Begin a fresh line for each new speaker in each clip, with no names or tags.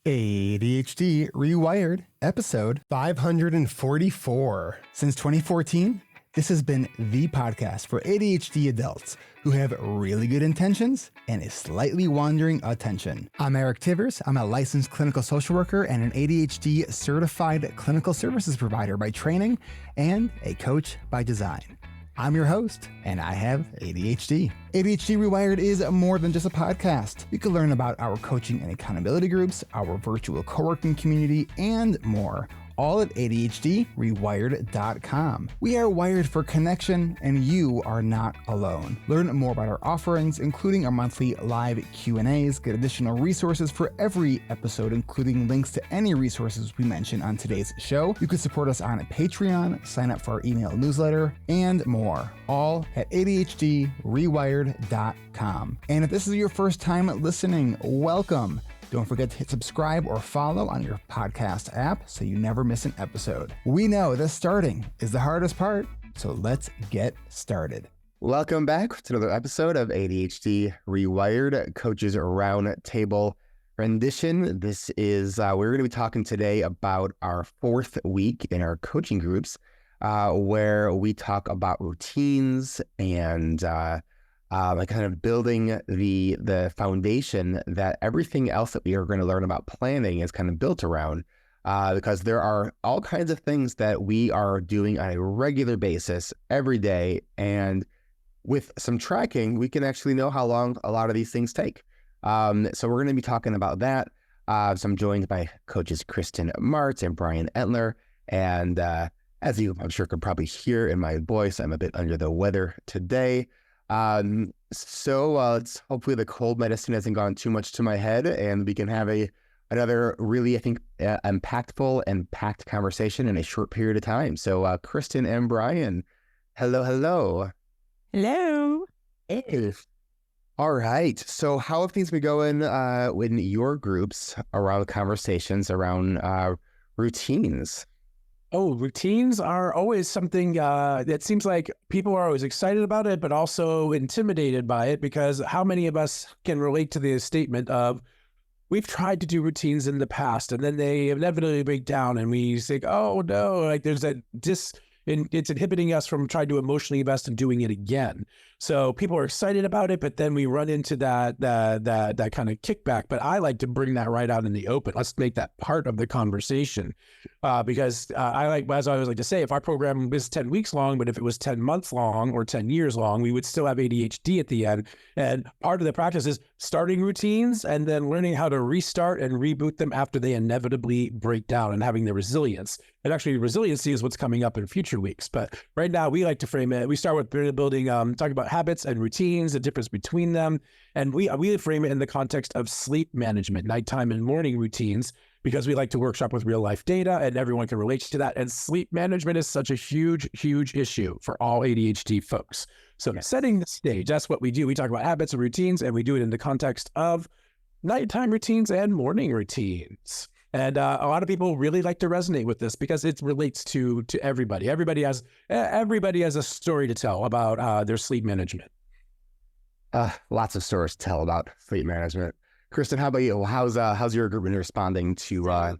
ADHD Rewired, episode 544. Since 2014, this has been the podcast for ADHD adults who have really good intentions and a slightly wandering attention. I'm Eric Tivers. I'm a licensed clinical social worker and an ADHD certified clinical services provider by training and a coach by design. I'm your host, and I have ADHD. ADHD Rewired is more than just a podcast. You can learn about our coaching and accountability groups, our virtual co-working community, and more, all at ADHDrewired.com. We are wired for connection, and you are not alone. Learn more about our offerings, including our monthly live Q&As, get additional resources for every episode, including links to any resources we mention on today's show. You can support us on Patreon, sign up for our email newsletter, and more, all at ADHDrewired.com. And if this is your first time listening, welcome. Don't forget to hit subscribe or follow on your podcast app so you never miss an episode. We know that starting is the hardest part, so let's get started. Welcome back to another episode of ADHD Rewired, Coaches Roundtable rendition. This is, we're going to be talking today about our fourth week in our coaching groups, where we talk about routines and like kind of building the foundation that everything else that we are going to learn about planning is kind of built around, because there are all kinds of things that we are doing on a regular basis every day, and with some tracking we can actually know how long a lot of these things take. So we're going to be talking about that. So I'm joined by coaches Kristen Martz and Brian Entler, and as you I'm sure could probably hear in my voice, I'm a bit under the weather today. So let's hopefully the cold medicine hasn't gone too much to my head, and we can have another really, I think, impactful and packed conversation in a short period of time. So Kristen and Brian, hello.
Hello.
Hey. All right. So how have things been going in your groups around conversations around routines?
Oh, routines are always something that seems like people are always excited about it, but also intimidated by it, because how many of us can relate to the statement of, we've tried to do routines in the past and then they inevitably break down and we think, oh no, like there's it's inhibiting us from trying to emotionally invest in doing it again. So people are excited about it, but then we run into that kind of kickback. But I like to bring that right out in the open. Let's make that part of the conversation, because I like, as I always like to say, if our program is 10 weeks long, but if it was 10 months long or 10 years long, we would still have ADHD at the end. And part of the practice is starting routines and then learning how to restart and reboot them after they inevitably break down, and having the resilience. And actually, resiliency is what's coming up in future weeks. But right now, we like to frame it. We start with building, talking about habits and routines, the difference between them. And we frame it in the context of sleep management, nighttime and morning routines, because we like to workshop with real life data and everyone can relate to that. And sleep management is such a huge, huge issue for all ADHD folks. So setting the stage, that's what we do. We talk about habits and routines, and we do it in the context of nighttime routines and morning routines. And a lot of people really like to resonate with this because it relates to everybody. Everybody has a story to tell about their sleep management.
Lots of stories to tell about sleep management. Kristen, how about you? How's your group been responding to?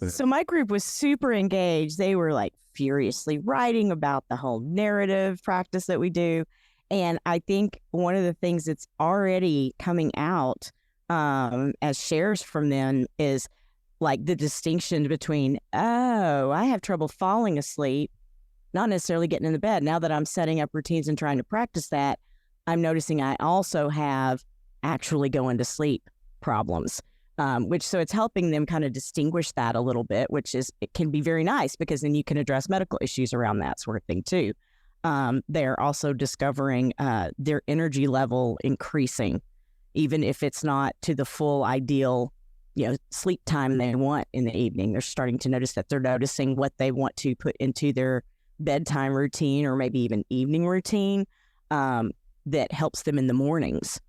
So my group was super engaged. They were like furiously writing about the whole narrative practice that we do. And I think one of the things that's already coming out as shares from them is like the distinction between, oh, I have trouble falling asleep, not necessarily getting in the bed. Now that I'm setting up routines and trying to practice that, I'm noticing I also have actually going to sleep problems, so it's helping them kind of distinguish that a little bit, it can be very nice, because then you can address medical issues around that sort of thing too. They're also discovering their energy level increasing, even if it's not to the full ideal sleep time they want in the evening. They're starting to notice that they're noticing what they want to put into their bedtime routine or maybe even evening routine that helps them in the mornings.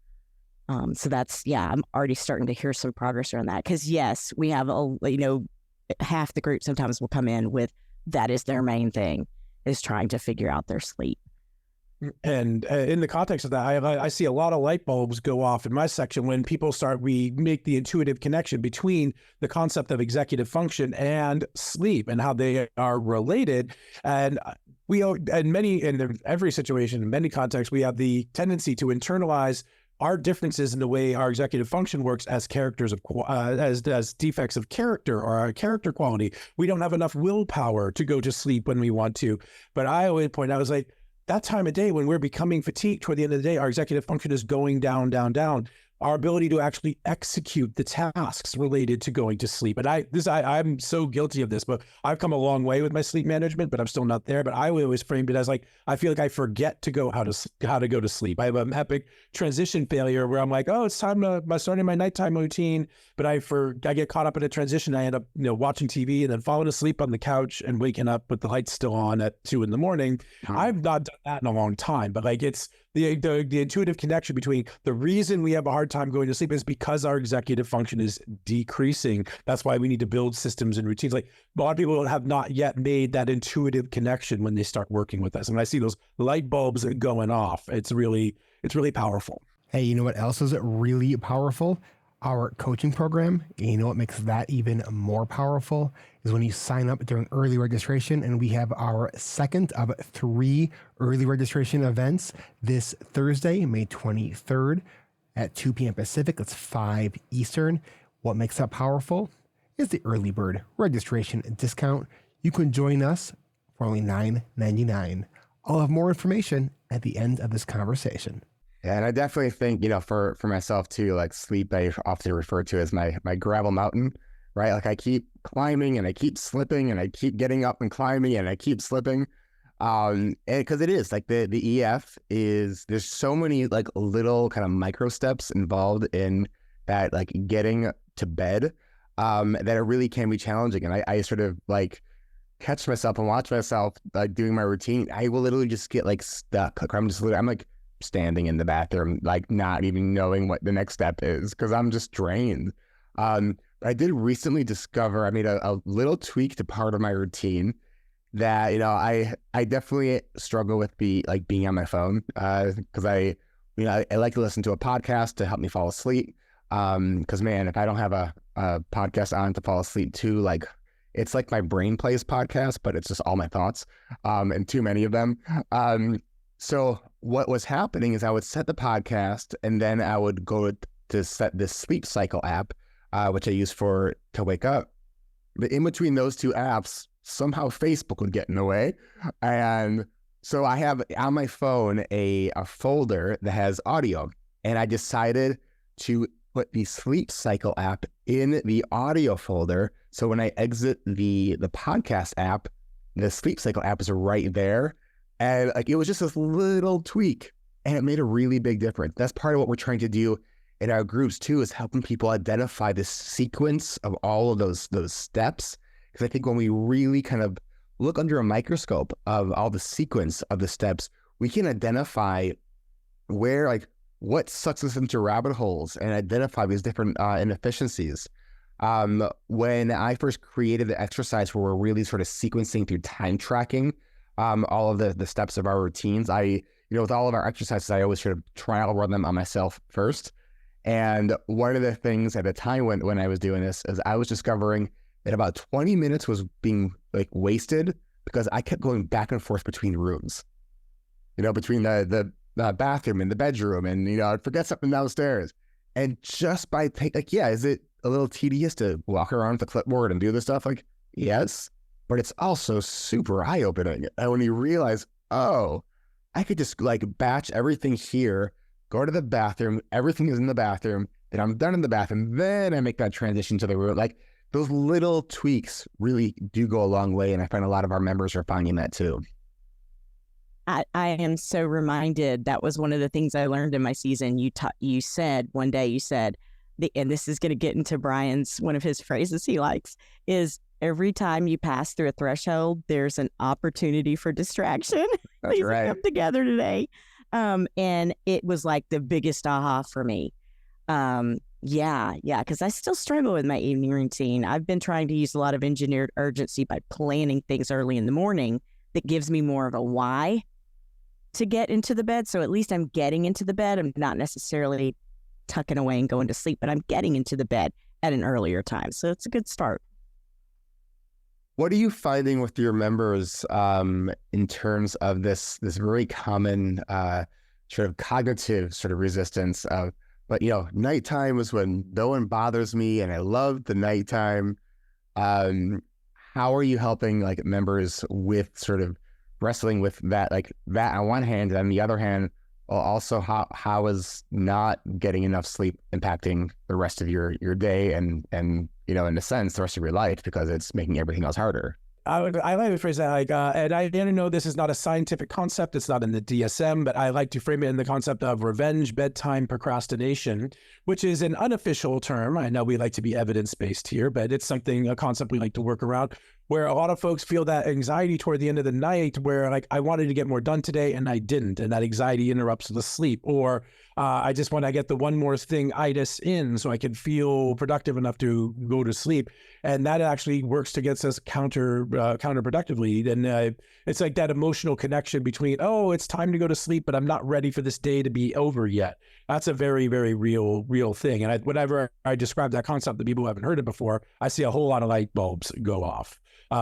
So that's, I'm already starting to hear some progress around that. Because yes, we have, half the group sometimes will come in with, that is their main thing, is trying to figure out their sleep.
And in the context of that, I see a lot of light bulbs go off in my section when people we make the intuitive connection between the concept of executive function and sleep and how they are related. And in every situation, in many contexts, we have the tendency to internalize our differences in the way our executive function works as as defects of character or our character quality. We don't have enough willpower to go to sleep when we want to. But I always point out, I was like, that time of day when we're becoming fatigued toward the end of the day, our executive function is going down, down, down. Our ability to actually execute the tasks related to going to sleep. And I'm so guilty of this, but I've come a long way with my sleep management, but I'm still not there. But I always framed it as like, I feel like I forget to go how to go to sleep. I have an epic transition failure where I'm like, oh, it's time to starting my nighttime routine. But I get caught up in a transition. I end up, watching TV and then falling asleep on the couch and waking up with the lights still on at 2 a.m. I've not done that in a long time, but like it's the intuitive connection between the reason we have a hard time going to sleep is because our executive function is decreasing. That's why we need to build systems and routines. Like a lot of people have not yet made that intuitive connection when they start working with us. And I see those light bulbs going off. It's really powerful.
Hey, you know what else is really powerful? Our coaching program. You know what makes that even more powerful is when you sign up during early registration, and we have our second of 3 early registration events this Thursday, May 23rd at 2 p.m. Pacific. That's 5 Eastern. What makes that powerful is the early bird registration discount. You can join us for only $9.99. I'll have more information at the end of this conversation.
Yeah, and I definitely think, for myself too, like sleep, I often refer to as my gravel mountain, right? Like I keep climbing and I keep slipping and I keep getting up and climbing and I keep slipping. And because it is like the EF there's so many like little kind of micro steps involved in that, like getting to bed, that it really can be challenging. And I sort of like catch myself and watch myself like doing my routine. I will literally just get like stuck. Like I'm like standing in the bathroom, like not even knowing what the next step is because I'm just drained. I did recently discover, I made a little tweak to part of my routine that, I definitely struggle with being on my phone because I like to listen to a podcast to help me fall asleep. Because man, if I don't have a podcast on to fall asleep too, like it's like my brain plays podcasts, but it's just all my thoughts, and too many of them. So what was happening is I would set the podcast and then I would go to set this sleep cycle app, which I use to wake up. But in between those two apps, somehow Facebook would get in the way. And so I have on my phone a folder that has audio, and I decided to put the sleep cycle app in the audio folder. So when I exit the podcast app, the sleep cycle app is right there. And like it was just this little tweak, and it made a really big difference. That's part of what we're trying to do in our groups too, is helping people identify the sequence of all of those steps. Because I think when we really kind of look under a microscope of all the sequence of the steps, we can identify where, like, what sucks us into rabbit holes and identify these different inefficiencies. When I first created the exercise where we're really sort of sequencing through time tracking all of the steps of our routines, with all of our exercises, I always sort of trial run them on myself first. And one of the things at the time when I was doing this is I was discovering that about 20 minutes was being like wasted because I kept going back and forth between rooms, between the bathroom and the bedroom, and I'd forget something downstairs. And just by is it a little tedious to walk around with the clipboard and do this stuff? Like, yes, but it's also super eye-opening. And when you realize, oh, I could just like batch everything here, go to the bathroom, everything is in the bathroom, then I'm done in the bathroom, then I make that transition to the room. Like those little tweaks really do go a long way. And I find a lot of our members are finding that too.
I am so reminded, that was one of the things I learned in my season. You said one day, and this is going to get into Brian's, one of his phrases he likes, is every time you pass through a threshold, there's an opportunity for distraction.
That's
These
right.
come together today. And it was like the biggest aha for me. Because I still struggle with my evening routine. I've been trying to use a lot of engineered urgency by planning things early in the morning that gives me more of a why. to get into the bed. So at least I'm getting into the bed. I'm not necessarily tucking away and going to sleep, but I'm getting into the bed at an earlier time. So it's a good start.
What are you finding with your members in terms of this very common sort of cognitive sort of resistance of, but nighttime is when no one bothers me and I love the nighttime. How are you helping like members with sort of wrestling with that, like that on one hand, and on the other hand, also how is not getting enough sleep impacting the rest of your day and in a sense the rest of your life, because it's making everything else harder?
I like to phrase that like, and I know this is not a scientific concept, it's not in the DSM, but I like to frame it in the concept of revenge bedtime procrastination, which is an unofficial term. I know we like to be evidence-based here, but it's a concept we like to work around, where a lot of folks feel that anxiety toward the end of the night where like, I wanted to get more done today and I didn't, and that anxiety interrupts the sleep, or I just want to get the one more thing itis in so I can feel productive enough to go to sleep. And that actually works to get us counterproductively. And it's like that emotional connection between, oh, it's time to go to sleep, but I'm not ready for this day to be over yet. That's a very, very real thing. And whenever I describe that concept to people who haven't heard it before, I see a whole lot of light bulbs go off.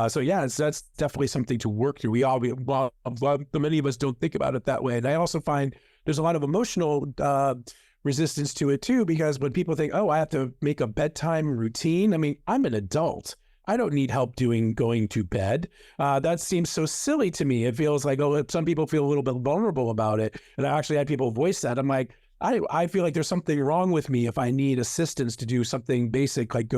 So yeah, that's definitely something to work through. Many of us don't think about it that way. And I also find there's a lot of emotional resistance to it too, because when people think, oh, I have to make a bedtime routine. I mean, I'm an adult. I don't need help going to bed. That seems so silly to me. It feels like, oh, some people feel a little bit vulnerable about it. And I actually had people voice that. I'm like, I feel like there's something wrong with me if I need assistance to do something basic, like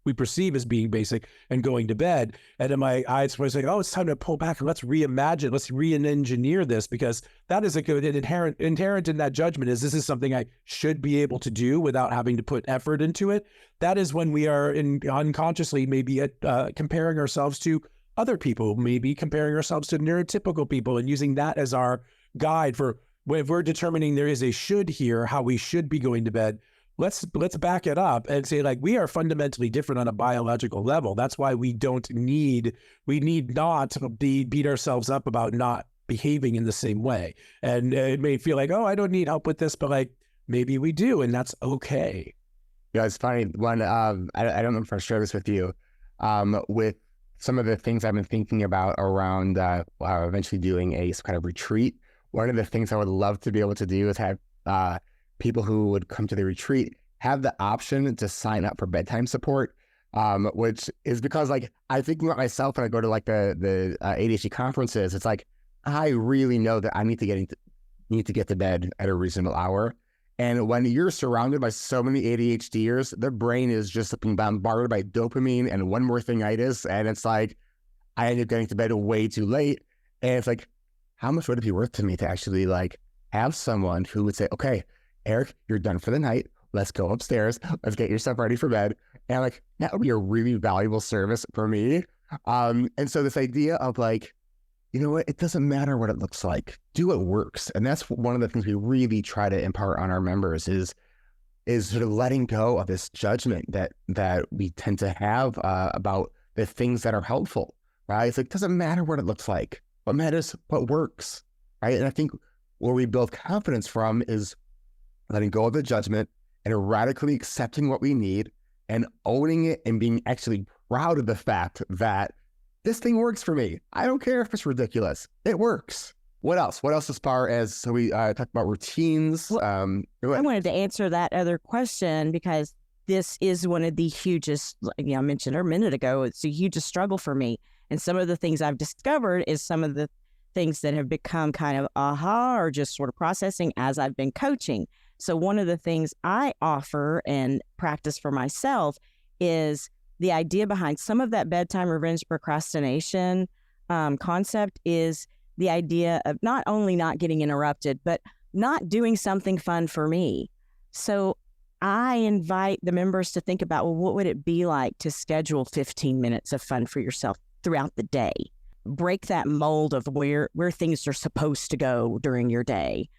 we perceive as being basic and going to bed. And in my eyes, I was like, oh, it's time to pull back and let's reimagine, let's re-engineer this, because that is a good inherent in that judgment is this is something I should be able to do without having to put effort into it. That is when we are unconsciously maybe comparing ourselves to other people, maybe comparing ourselves to neurotypical people and using that as our guide for if we're determining there is a should here, how we should be going to bed. Let's back it up and say like we are fundamentally different on a biological level. That's why we need not beat ourselves up about not behaving in the same way. And it may feel like, oh, I don't need help with this, but like maybe we do, and that's okay.
Yeah, it's funny. One, I don't know if I share this with you, with some of the things I've been thinking about around eventually doing a kind of retreat. One of the things I would love to be able to do is have people who would come to the retreat have the option to sign up for bedtime support, which is because like I think about myself when I go to like the ADHD conferences. It's like I really know that I need to get to bed at a reasonable hour. And when you're surrounded by so many ADHDers, the brain is just being bombarded by dopamine and one more thingitis, and it's like I end up getting to bed way too late, and it's like, how much would it be worth to me to actually like have someone who would say, okay, Eric, you're done for the night. Let's go upstairs. Let's get yourself ready for bed. And like, that would be a really valuable service for me. And so this idea of like, you know what, it doesn't matter what it looks like. Do what works. And that's one of the things we really try to impart on our members is sort of letting go of this judgment that we tend to have about the things that are helpful, right? It's like, it doesn't matter what it looks like. What matters, what works, right? And I think where we build confidence from is letting go of the judgment and radically accepting what we need and owning it and being actually proud of the fact that this thing works for me. I don't care if it's ridiculous. It works. What else? What else as far as, so we talked about routines.
Well, I wanted to answer that other question because this is one of the hugest, I mentioned a minute ago, it's the hugest struggle for me. And some of the things I've discovered is some of the things that have become kind of aha or just sort of processing as I've been coaching. So one of the things I offer and practice for myself is the idea behind some of that bedtime revenge procrastination concept is the idea of not only not getting interrupted, but not doing something fun for me. So I invite the members to think about, well, what would it be like to schedule 15 minutes of fun for yourself throughout the day? Break that mold of where things are supposed to go during your day.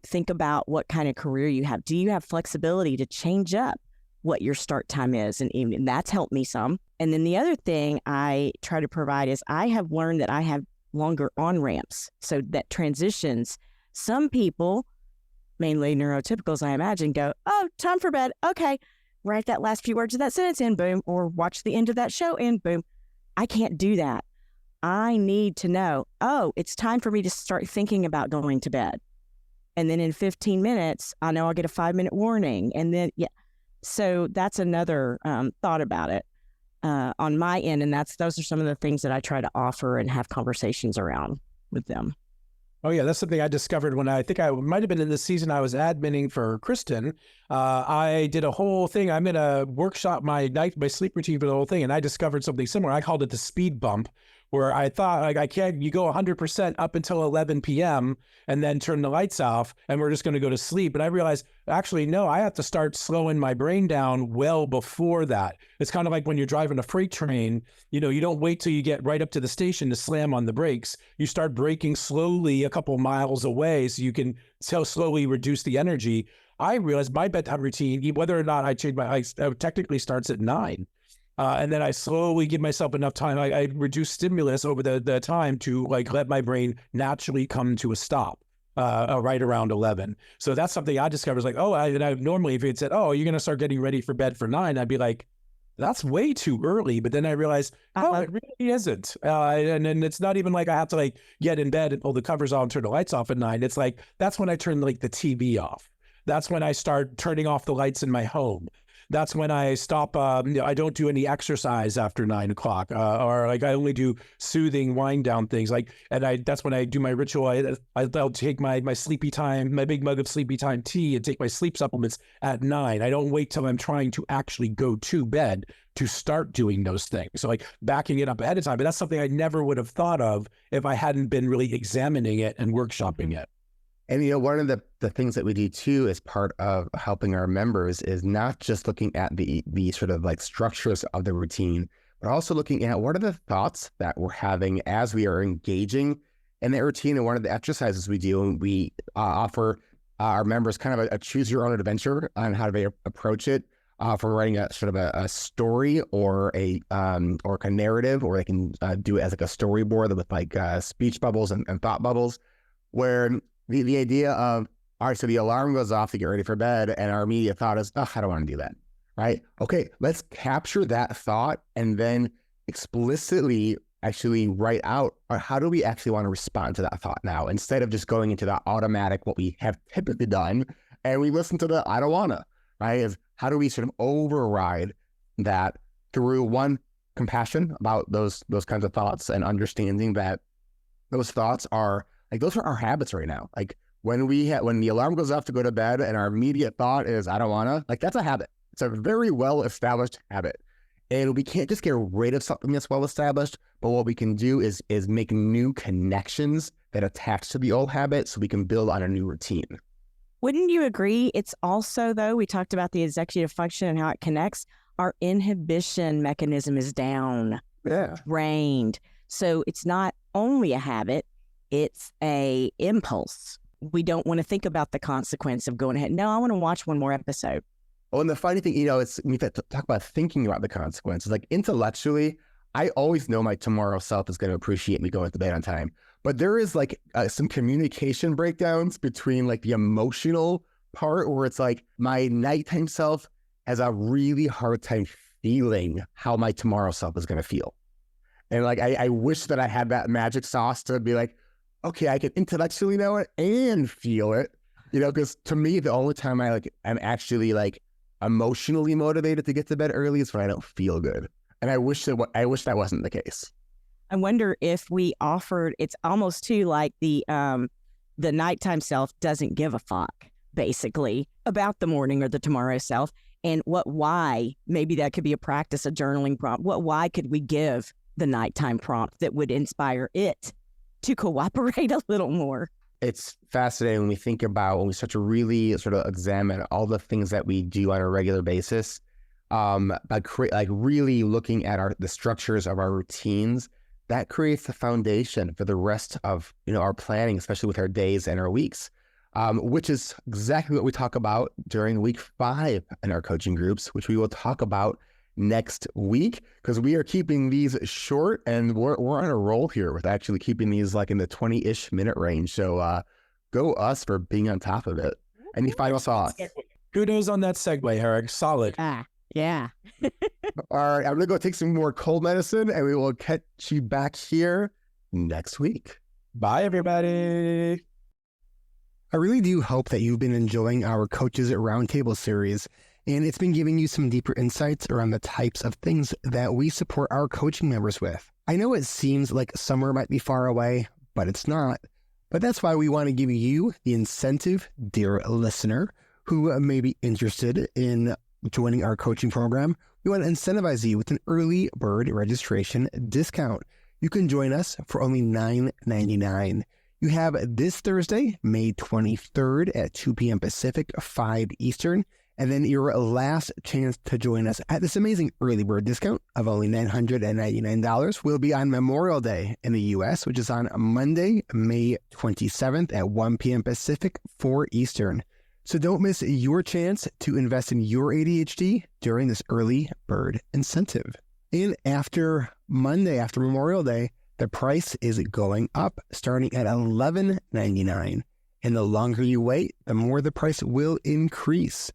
Think about what kind of career you have. Do you have flexibility to change up what your start time is in the evening? That's helped me some. And then the other thing I try to provide is I have learned that I have longer on ramps. So that transitions. Some people, mainly neurotypicals, I imagine, go, oh, time for bed. Okay. Write that last few words of that sentence in, boom, or watch the end of that show in, boom. I can't do that. I need to know, oh, it's time for me to start thinking about going to bed. And then in 15 minutes, I know I'll get a 5-minute warning. And then, yeah. So that's another thought about it on my end. And those are some of the things that I try to offer and have conversations around with them.
Oh, yeah, that's something I discovered when I think I might have been in the season I was adminning for Kristen. I did a whole thing. I'm going to workshop my sleep routine for the whole thing. And I discovered something similar. I called it the speed bump, where I thought, like, you go 100% up until 11 p.m. and then turn the lights off and we're just going to go to sleep. But I realized, actually, no, I have to start slowing my brain down well before that. It's kind of like when you're driving a freight train, you don't wait till you get right up to the station to slam on the brakes. You start braking slowly a couple miles away so you can slowly reduce the energy. I realized my bedtime routine, whether or not I change technically starts at 9. And then I slowly give myself enough time. I reduce stimulus over the time to let my brain naturally come to a stop right around 11. So that's something I discovered. I normally, if it said, oh, you're going to start getting ready for bed for 9, I'd be like, that's way too early. But then I realized, oh, it really isn't. And then it's not even like I have to get in bed and pull the covers on and turn the lights off at 9. It's that's when I turn the TV off. That's when I start turning off the lights in my home. That's when I stop. I don't do any exercise after 9 o'clock, or I only do soothing wind down things. That's when I do my ritual. I'll take my sleepy time, my big mug of sleepy time tea, and take my sleep supplements at 9. I don't wait till I'm trying to actually go to bed to start doing those things. So backing it up ahead of time. But that's something I never would have thought of if I hadn't been really examining it and workshopping it.
And, one of the things that we do too as part of helping our members is not just looking at the sort of structures of the routine, but also looking at what are the thoughts that we're having as we are engaging in that routine. And one of the exercises we do, and we offer our members kind of a choose your own adventure on how to approach it, from writing a sort of a story or a narrative, or they can do it as a storyboard with speech bubbles and thought bubbles, where the idea of, all right, so the alarm goes off to get ready for bed, and our immediate thought is, oh, I don't want to do that, right? Okay, let's capture that thought and then explicitly actually write out, or how do we actually want to respond to that thought now, instead of just going into that automatic, what we have typically done, and we listen to the I don't want to, right? Is how do we sort of override that through one, compassion about those kinds of thoughts, and understanding that those thoughts are those are our habits right now. When the alarm goes off to go to bed and our immediate thought is, I don't wanna, that's a habit. It's a very well-established habit. And we can't just get rid of something that's well-established, but what we can do is make new connections that attach to the old habit so we can build on a new routine.
Wouldn't you agree? It's also, though, we talked about the executive function and how it connects. Our inhibition mechanism is down, drained. So it's not only a habit, it's a impulse. We don't want to think about the consequence of going ahead. No, I want to watch one more episode.
Oh, and the funny thing, it's we talk about thinking about the consequences. Intellectually, I always know my tomorrow self is going to appreciate me going to bed on time. But there is some communication breakdowns between the emotional part, where it's my nighttime self has a really hard time feeling how my tomorrow self is going to feel. And I wish that I had that magic sauce to be okay, I can intellectually know it and feel it, because to me, the only time I'm actually emotionally motivated to get to bed early is when I don't feel good. And I wish that wasn't the case.
I wonder if we offered, it's almost too the nighttime self doesn't give a fuck, basically, about the morning or the tomorrow self. And why, maybe that could be a practice, a journaling prompt. Why could we give the nighttime prompt that would inspire it to cooperate a little more?
It's fascinating when we start to really sort of examine all the things that we do on a regular basis, by really looking at the structures of our routines. That creates the foundation for the rest of our planning, especially with our days and our weeks, which is exactly what we talk about during week 5 in our coaching groups, which we will talk about next week, because we are keeping these short, and we're on a roll here with actually keeping these like in the 20-ish minute range. So go us for being on top of it. Any final thoughts?
Kudos on that segue, Eric. Solid.
Yeah.
All right, I'm going to go take some more cold medicine, and we will catch you back here next week.
Bye, everybody.
I really do hope that you've been enjoying our Coaches at Roundtable series, and it's been giving you some deeper insights around the types of things that we support our coaching members with. I know it seems like summer might be far away, but it's not. But that's why we want to give you the incentive, dear listener, who may be interested in joining our coaching program. We want to incentivize you with an early bird registration discount. You can join us for only $9.99. You have this Thursday, May 23rd at 2 p.m. Pacific, 5 Eastern, and then your last chance to join us at this amazing early bird discount of only $999 will be on Memorial Day in the U.S., which is on Monday, May 27th at 1 p.m. Pacific, 4 Eastern. So don't miss your chance to invest in your ADHD during this early bird incentive. And after Monday, after Memorial Day, the price is going up, starting at $11.99. And the longer you wait, the more the price will increase.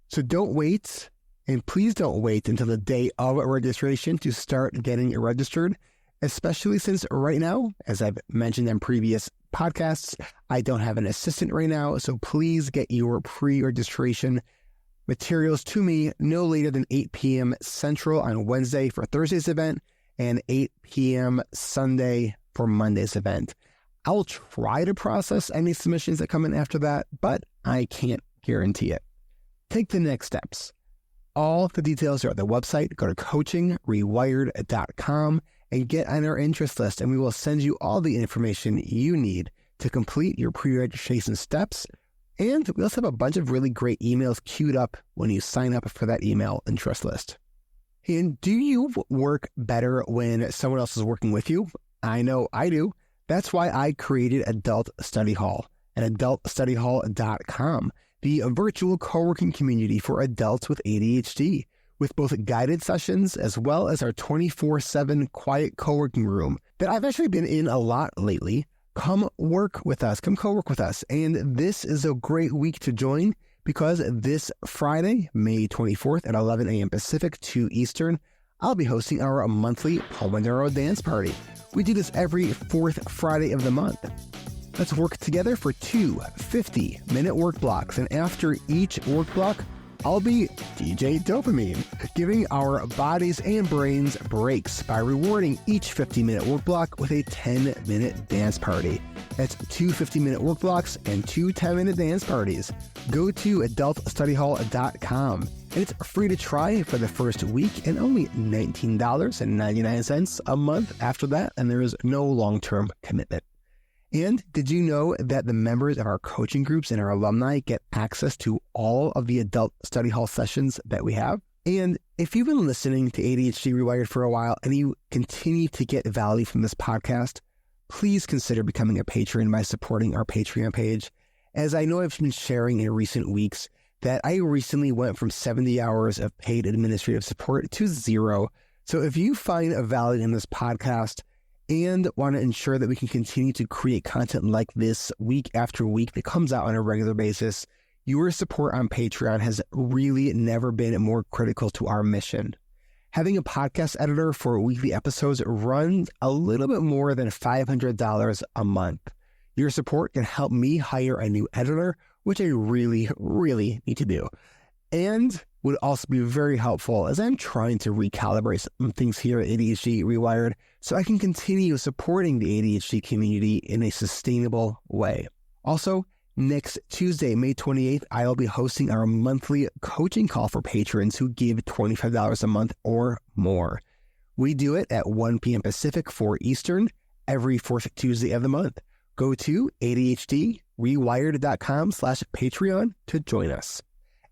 So don't wait, and please don't wait until the day of registration to start getting registered, especially since right now, as I've mentioned in previous podcasts, I don't have an assistant right now, so please get your pre-registration materials to me no later than 8 p.m. Central on Wednesday for Thursday's event and 8 p.m. Sunday for Monday's event. I'll try to process any submissions that come in after that, but I can't guarantee it. Take the next steps. All the details are at the website. Go to coachingrewired.com and get on our interest list, and we will send you all the information you need to complete your pre-registration steps. And we also have a bunch of really great emails queued up when you sign up for that email interest list. And do you work better when someone else is working with you? I know I do. That's why I created Adult Study Hall at adultstudyhall.com, the virtual co-working community for adults with ADHD, with both guided sessions as well as our 24/7 quiet co-working room that I've actually been in a lot lately. Come work with us, come co-work with us. And this is a great week to join because this Friday, May 24th at 11 a.m. Pacific, 2 Eastern, I'll be hosting our monthly Pomodoro dance party. We do this every fourth Friday of the month. Let's work together for 2 50-minute work blocks. And after each work block, I'll be DJ Dopamine, giving our bodies and brains breaks by rewarding each 50-minute work block with a 10-minute dance party. That's 2 50-minute work blocks and 2 10-minute dance parties. Go to adultstudyhall.com, and it's free to try for the first week and only $19.99 a month after that, and there is no long-term commitment. And did you know that the members of our coaching groups and our alumni get access to all of the Adult Study Hall sessions that we have? And if you've been listening to ADHD Rewired for a while and you continue to get value from this podcast, please consider becoming a patron by supporting our Patreon page. As I know I've been sharing in recent weeks that I recently went from 70 hours of paid administrative support to 0. So if you find a value in this podcast and want to ensure that we can continue to create content like this week after week that comes out on a regular basis, your support on Patreon has really never been more critical to our mission. Having a podcast editor for weekly episodes runs a little bit more than $500 a month. Your support can help me hire a new editor, which I really, really need to do. And would also be very helpful as I'm trying to recalibrate some things here at ADHD Rewired so I can continue supporting the ADHD community in a sustainable way. Also, next Tuesday, May 28th, I'll be hosting our monthly coaching call for patrons who give $25 a month or more. We do it at 1 p.m. Pacific, 4 Eastern, every fourth Tuesday of the month. Go to ADHDrewired.com/Patreon to join us.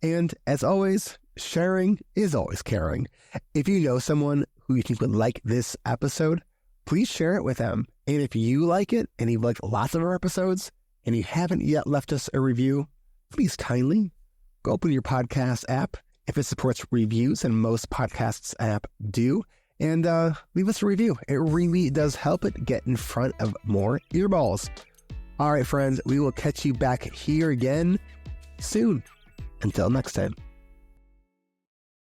And as always, sharing is always caring. If you know someone who you think would like this episode, please share it with them. And if you like it and you've liked lots of our episodes and you haven't yet left us a review, please kindly go open your podcast app if it supports reviews, and most podcasts app do. And leave us a review. It really does help it get in front of more earballs. All right, friends, we will catch you back here again soon. Until next time.